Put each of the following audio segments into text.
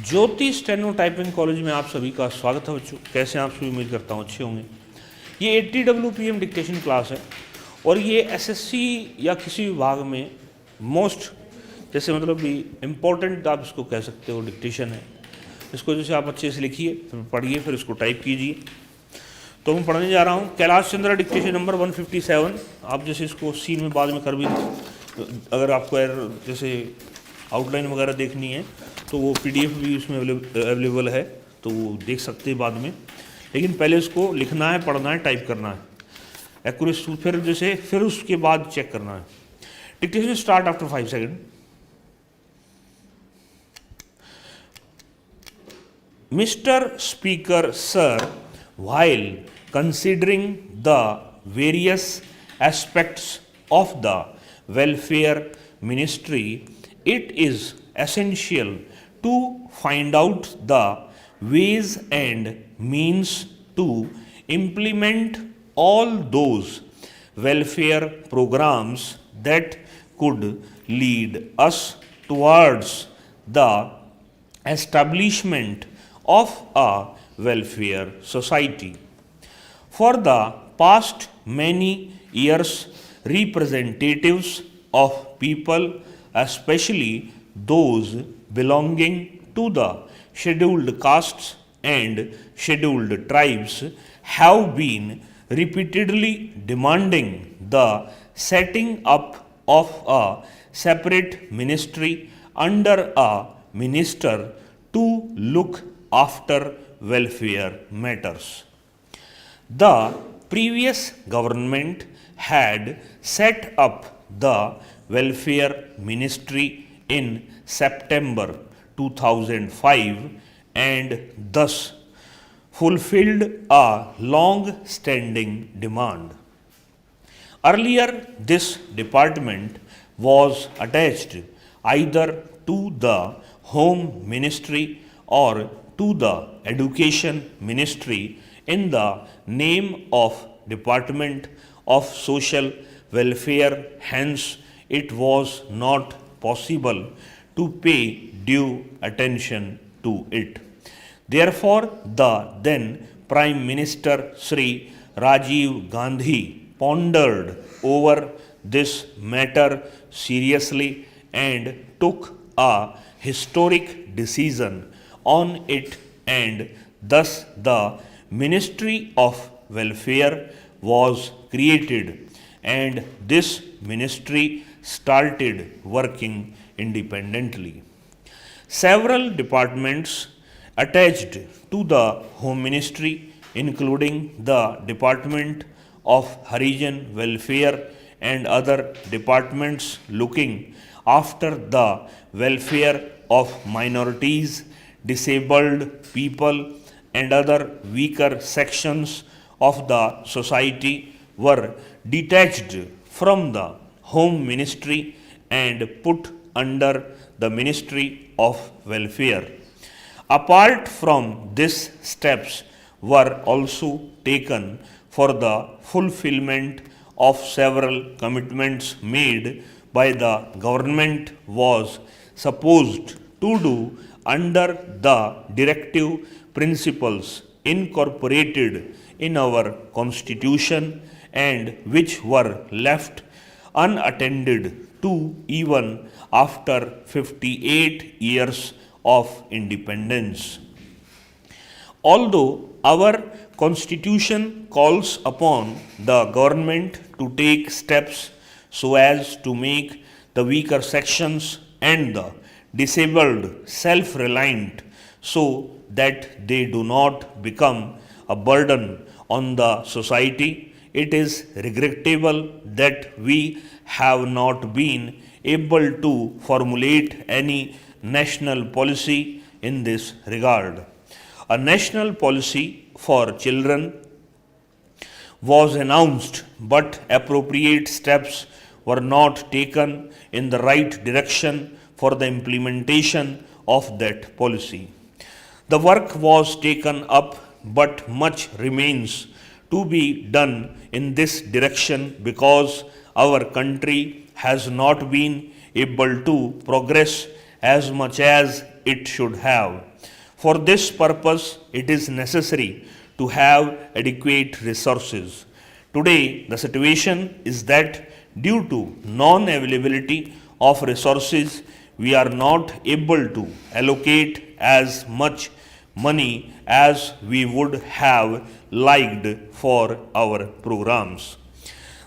ज्योति steno typing college में आप सभी का स्वागत है बच्चों। कैसे हैं आप सभी? उम्मीद करता हूँ अच्छे होंगे। ये 80 WPM डिक्टेशन क्लास है और ये एसएससी या किसी विभाग में मोस्ट जैसे मतलब भी इम्पोर्टेंट आप इसको कह सकते हो डिक्टेशन है। इसको जैसे आप अच्छे से लिखिए, फिर पढ़िए, फिर इसको टाइप कीजिए। तो मैं पढ़ने जा रहा हूँ कैलाश चंद्रा डिक्टेशन नंबर 157। आप जैसे इसको सीन में बाद में कर भी, अगर आपको जैसे आउटलाइन वगैरह देखनी है तो वो PDF भी उसमें अवेलेबल है, तो वो देख सकते हैं बाद में। लेकिन पहले इसको लिखना है, पढ़ना है, टाइप करना है एक्यूरेट, फिर उसके बाद चेक करना है। Dictation start after 5 second. Mr. Speaker, sir, while considering the various aspects of the welfare ministry, it is essential to find out the ways and means to implement all those welfare programs that could lead us towards the establishment of a welfare society. For the past many years, representatives of people, especially those belonging to the scheduled castes and scheduled tribes, have been repeatedly demanding the setting up of a separate ministry under a minister to look after welfare matters. The previous government had set up the welfare ministry in September 2005 and thus fulfilled a long-standing demand. Earlier, this department was attached either to the Home Ministry or to the Education Ministry in the name of Department of Social Welfare. Hence, it was not possible to pay due attention to it. Therefore, the then Prime Minister Sri Rajiv Gandhi pondered over this matter seriously and took a historic decision on it, and thus the Ministry of Welfare was created, and this ministry started working independently. Several departments attached to the Home Ministry, including the Department of Haryana Welfare and other departments looking after the welfare of minorities, disabled people and other weaker sections of the society, were detached from the Home Ministry and put under the Ministry of Welfare. Apart from this, steps were also taken for the fulfillment of several commitments made by the government was supposed to do under the directive principles incorporated in our constitution and which were left unattended to even after 58 years of independence. Although our constitution calls upon the government to take steps so as to make the weaker sections and the disabled self-reliant so that they do not become a burden on the society, it is regrettable that we have not been able to formulate any national policy in this regard. A national policy for children was announced, but appropriate steps were not taken in the right direction for the implementation of that policy. The work was taken up, but much remains to be done in this direction because our country has not been able to progress as much as it should have. For this purpose, it is necessary to have adequate resources. Today, the situation is that due to non-availability of resources, we are not able to allocate as much money as we would have liked for our programs.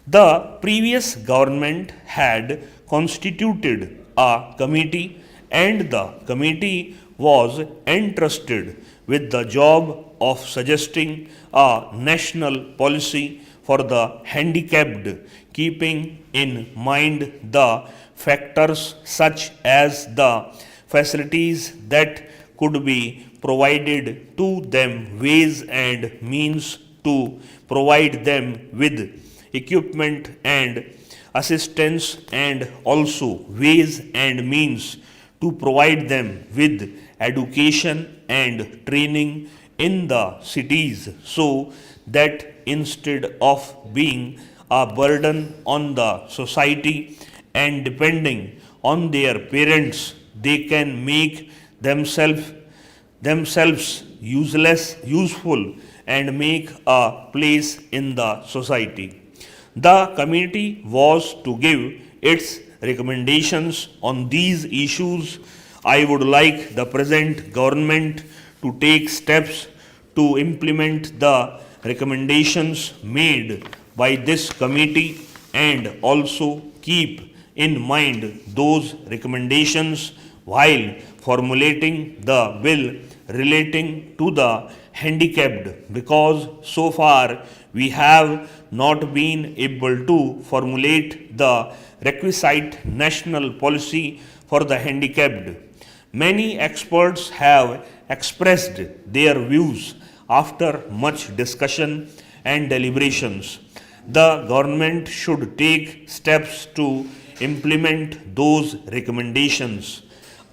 The previous government had constituted a committee, and the committee was entrusted with the job of suggesting a national policy for the handicapped, keeping in mind the factors such as the facilities that could be provided to them, ways and means to provide them with equipment and assistance, and also ways and means to provide them with education and training in the cities, so that instead of being a burden on the society and depending on their parents, they can make themselves useful and make a place in the society. The committee was to give its recommendations on these issues. I would like the present government to take steps to implement the recommendations made by this committee and also keep in mind those recommendations while formulating the bill relating to the handicapped, because so far we have not been able to formulate the requisite national policy for the handicapped. Many experts have expressed their views after much discussion and deliberations. The government should take steps to implement those recommendations.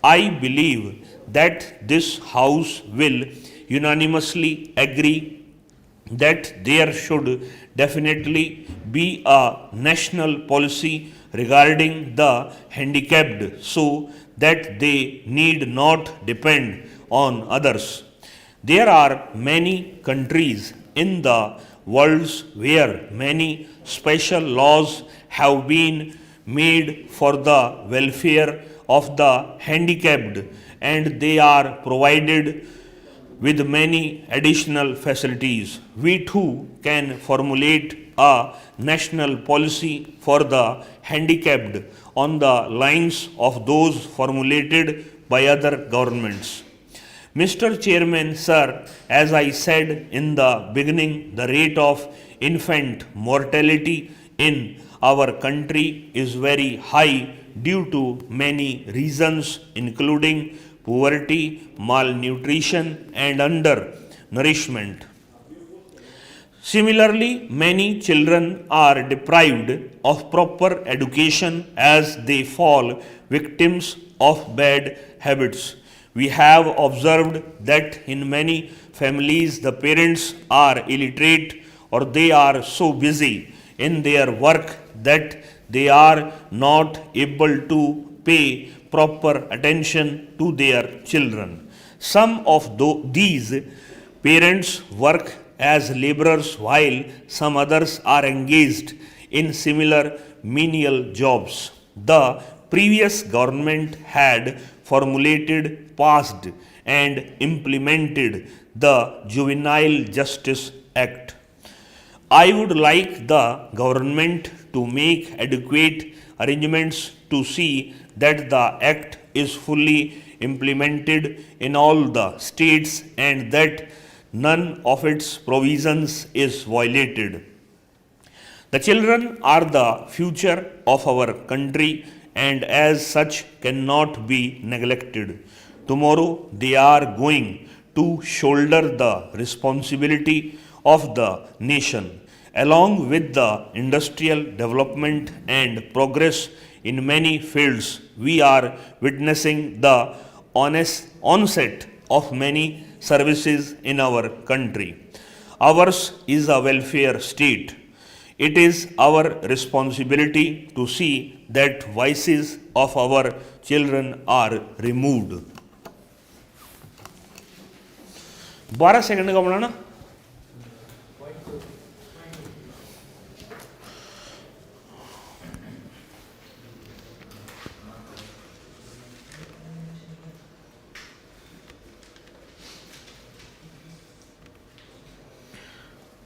I believe that this House will unanimously agree that there should definitely be a national policy regarding the handicapped, so that they need not depend on others. There are many countries in the world where many special laws have been made for the welfare of the handicapped, and they are provided with many additional facilities. We too can formulate a national policy for the handicapped on the lines of those formulated by other governments. Mr. Chairman, sir, as I said in the beginning, the rate of infant mortality in our country is very high due to many reasons, including poverty, malnutrition, and undernourishment. Similarly, many children are deprived of proper education as they fall victims of bad habits. We have observed that in many families the parents are illiterate, or they are so busy in their work that they are not able to pay proper attention to their children. Some of these parents work as laborers, while some others are engaged in similar menial jobs. The previous government had formulated, passed, and implemented the Juvenile Justice Act. I would like the government to make adequate arrangements to see that the Act is fully implemented in all the states and that none of its provisions is violated. The children are the future of our country and as such cannot be neglected. Tomorrow they are going to shoulder the responsibility of the nation. Along with the industrial development and progress in many fields, we are witnessing the onset of many services in our country. Ours is a welfare state. It is our responsibility to see that vices of our children are removed. 12 second का बनाना।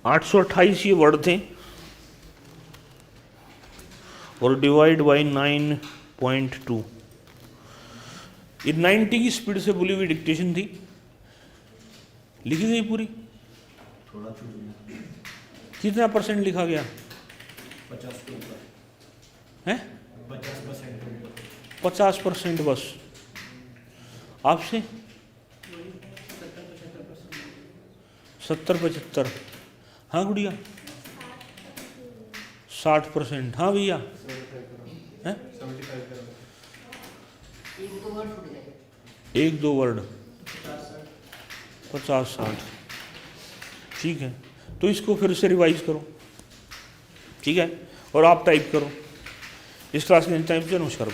आठ सौ 28 ये word थे और divide by 9.2। ये 90 की speed से बोली हुई डिक्टेशन थी, लिखी गई पूरी। थोड़ा छूट गया। कितना परसेंट लिखा गया? 50 के ऊपर है, 50% के ऊपर। 50% बस। आपसे 70-75। हाँ गुड़िया 60%। हाँ भैया हैं, एक दो वर्ड 50-60। ठीक है, तो इसको फिर से रिवाइज करो, ठीक है, और आप टाइप करो। इस क्लास के टाइम से नमस्कार।